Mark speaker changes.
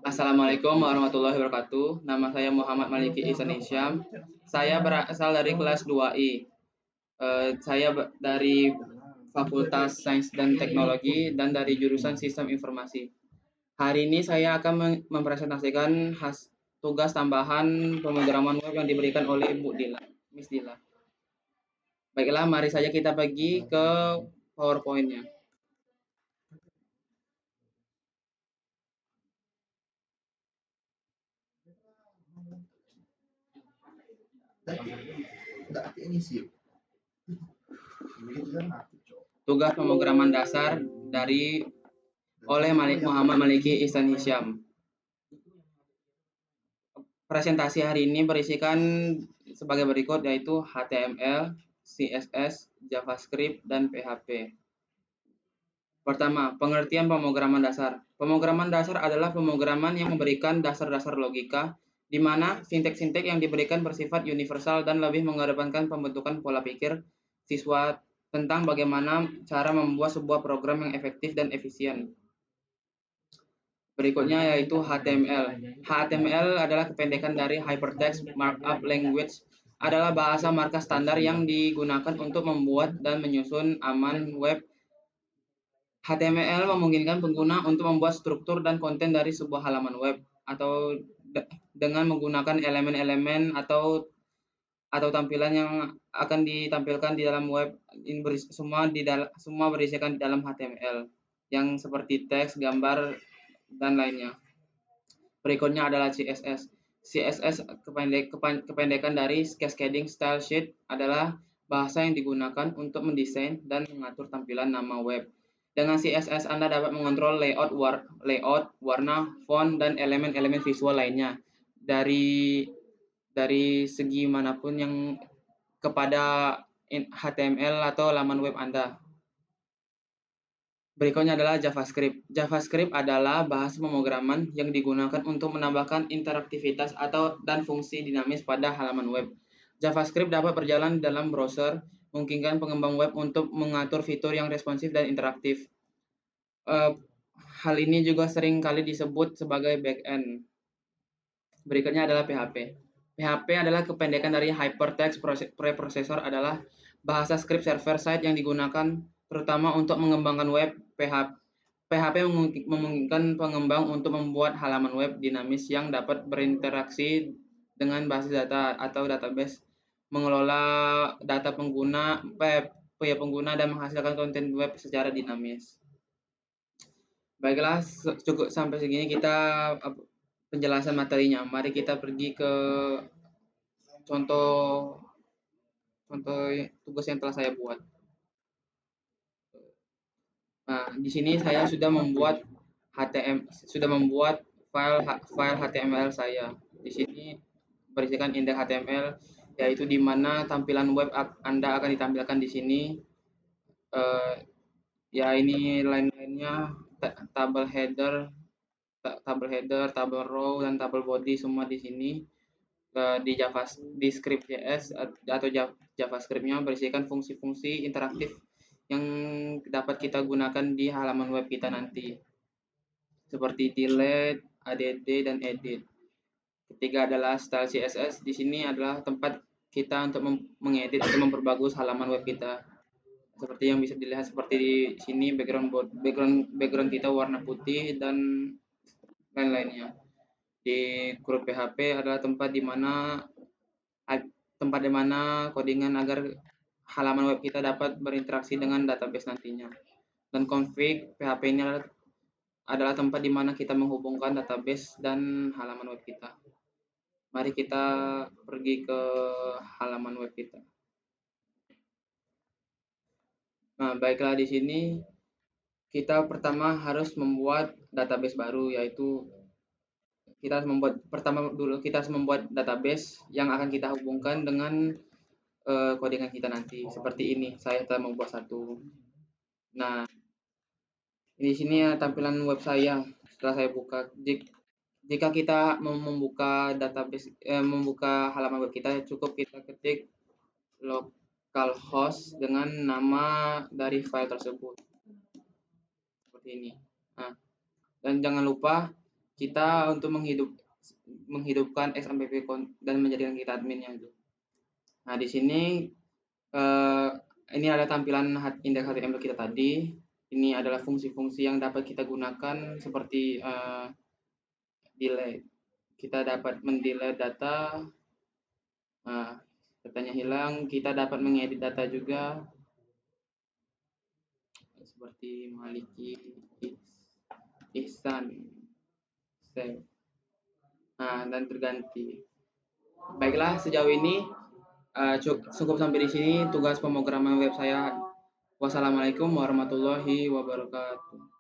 Speaker 1: Assalamualaikum warahmatullahi wabarakatuh. Nama saya Muhammad Maliki Ihsan Hisyam. Saya berasal dari kelas 2I. Dari Fakultas Sains dan Teknologi dan dari jurusan Sistem Informasi. Hari ini saya akan mempresentasikan tugas tambahan pemrograman web yang diberikan oleh Bu Dila, Miss Dila. Baiklah, mari saja kita pergi ke PowerPoint-nya. Tugas pemrograman dasar oleh Muhammad Maliki Ihsan Hisyam. Presentasi hari ini berisikan sebagai berikut, yaitu HTML, CSS, JavaScript, dan PHP. Pertama, pengertian pemrograman dasar. Pemrograman dasar adalah pemrograman yang memberikan dasar-dasar logika, di mana sintek-sintek yang diberikan bersifat universal dan lebih mengedepankan pembentukan pola pikir siswa tentang bagaimana cara membuat sebuah program yang efektif dan efisien. Berikutnya yaitu HTML. HTML adalah kependekan dari Hypertext Markup Language, adalah bahasa markup standar yang digunakan untuk membuat dan menyusun aman web. HTML memungkinkan pengguna untuk membuat struktur dan konten dari sebuah halaman web atau dengan menggunakan elemen-elemen atau tampilan yang akan ditampilkan di dalam web. Semua berisikan di dalam HTML yang seperti teks, gambar, dan lainnya. Berikutnya adalah CSS. CSS kependekan dari Cascading Style Sheet, adalah bahasa yang digunakan untuk mendesain dan mengatur tampilan nama web. Dengan CSS Anda dapat mengontrol layout, warna, font, dan elemen-elemen visual lainnya dari segi manapun yang kepada HTML atau laman web Anda. Berikutnya adalah JavaScript. JavaScript adalah bahasa pemrograman yang digunakan untuk menambahkan interaktivitas dan fungsi dinamis pada halaman web. JavaScript dapat berjalan dalam browser, memungkinkan pengembang web untuk mengatur fitur yang responsif dan interaktif. Hal ini juga sering kali disebut sebagai backend. Berikutnya adalah PHP. PHP adalah kependekan dari Hypertext Preprocessor, adalah bahasa script server-side yang digunakan terutama untuk mengembangkan web. PHP memungkinkan pengembang untuk membuat halaman web dinamis yang dapat berinteraksi dengan basis data atau database, mengelola data pengguna, dan menghasilkan konten web secara dinamis. Baiklah, cukup sampai segini kita penjelasan materinya. Mari kita pergi ke contoh tugas yang telah saya buat. Nah, di sini saya sudah membuat file HTML saya. Di sini berisikan indeks HTML, yaitu di mana tampilan web Anda akan ditampilkan di sini. Ya, ini lain-lainnya, tabel header, tabel row, dan tabel body semua di sini. Di script.js atau JavaScript-nya berisikan fungsi-fungsi interaktif yang dapat kita gunakan di halaman web kita nanti, seperti delete, add, dan edit. Ketiga adalah style CSS. Di sini adalah tempat kita untuk mengedit atau memperbagus halaman web kita. Seperti yang bisa dilihat seperti di sini, background kita warna putih dan lain-lainnya. Di grup PHP adalah tempat di mana codingan agar halaman web kita dapat berinteraksi dengan database nantinya. Dan config PHP ini adalah tempat di mana kita menghubungkan database dan halaman web kita. Mari kita pergi ke halaman web kita. Nah, baiklah, di sini kita pertama harus membuat database baru, yaitu kita harus membuat database yang akan kita hubungkan dengan codingan kita nanti. Seperti ini, saya telah membuat satu. Nah, di sini tampilan web saya setelah saya buka. Jika kita membuka database, membuka halaman web kita, cukup kita ketik localhost dengan nama dari file tersebut. Seperti ini. Nah, dan jangan lupa kita untuk menghidupkan XMPP dan menjadikan kita adminnya itu. Nah, di sini ini ada tampilan indeks HTML kita tadi. Ini adalah fungsi-fungsi yang dapat kita gunakan seperti delete. Kita dapat mendelete data. Nah, datanya hilang. Kita dapat mengedit data juga. Seperti Maliki, Ihsan, save. Nah, dan terganti. Baiklah, sejauh ini cukup sampai di sini tugas pemrograman web saya. Wassalamualaikum warahmatullahi wabarakatuh.